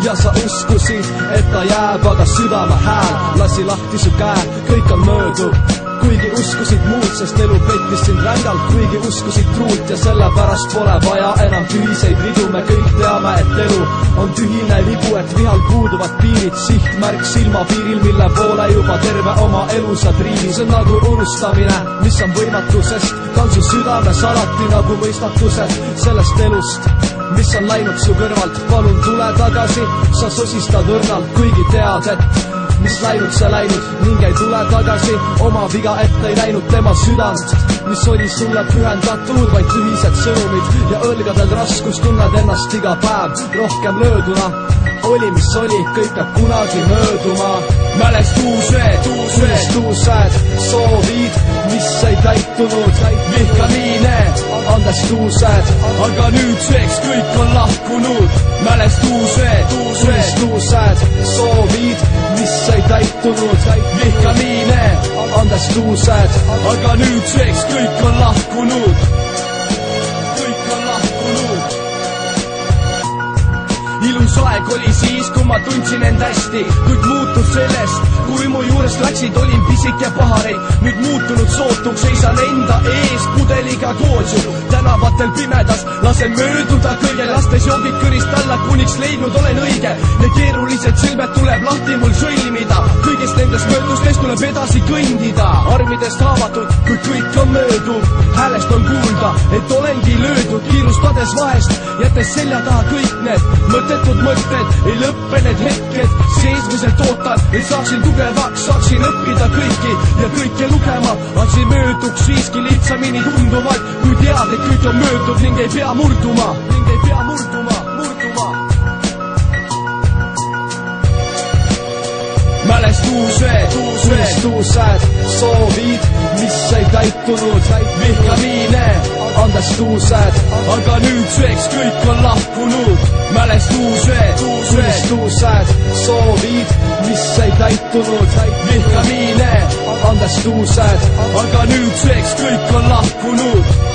ja sa uskusid, et ta jääb, aga südame hääl lasi lahti su käe, kõik on mööduv. Kuigi uskusid muud, sest elu pettis sind rängalt, kuigi uskusid truult ja sellepärast pole vaja enam tühiseid ridu. Me kõik teame, et elu on tühine libu, et vihal puuduvad piirid, sihtmärk silmapiiril, mille poole juba terve oma elu sa triivid. See on nagu unustamine, mis on võimatu, sest ta on su südames alati nagu mõistatused sellest elust, mis on läinud su kõrvalt. Palun tule tagasi, sa sosistad õrnalt, kuigi tead, et mis läinud, see läinud ning ei tule tagasi. Oma viga ette ei näinud tema südant, mis oli sulle pühendatud, vaid tühised sõnumid ja õlgadel raskus, tunned ennast iga päev rohkem lööduna. Oli mis oli, kõik peab kunagi mööduma. Mälestused, soovid, mis ei täitunud, vihkamine, andestused, aga nüüdseks kõik on lahkunud. Mälestused, soovid, mis ei täitunud, vihkamine, andestused, aga nüüdseks kõik on lahkunud. Ilus aeg oli siis, kui ma tundsin end hästi, kuid muutus sellest, kui mu juurest läksid, olin pisik ja pahareid. Nüüd muutunud sootuks, seisan enda ees pudeliga koos ju. Tänavatel pimedas lasen mööduda kõige, lastes joogid kõrist alla, kuniks leidnud olen õige. Ja keerulised silmed tuleb lahti mul sõlmida, kõigest nendest möödustest tuleb edasi kõndida. Armidest haavatud, kui kõik on mööduv, häälest on kuulda, et olengi löödud, kiirustades vahest, jättes selja taha kõik need mõttetud mõtted, ei lõppe need hetked, seesmiselt ootan, et saaksin tugevaks, saaksin õppida kõiki ja kõike lugema. Asi mööduks siiski lihtsamini tunduvalt, kui tead, et kõik on mööduv ning ei pea murduma. Mälestused, soovid, mis ei täitunud, vihkamine, andestused, aga nüüdseks kõik on lahkunud. Mälestused, soovid, mis ei täitunud, vihkamine, andestused, aga nüüdseks kõik on lahkunud.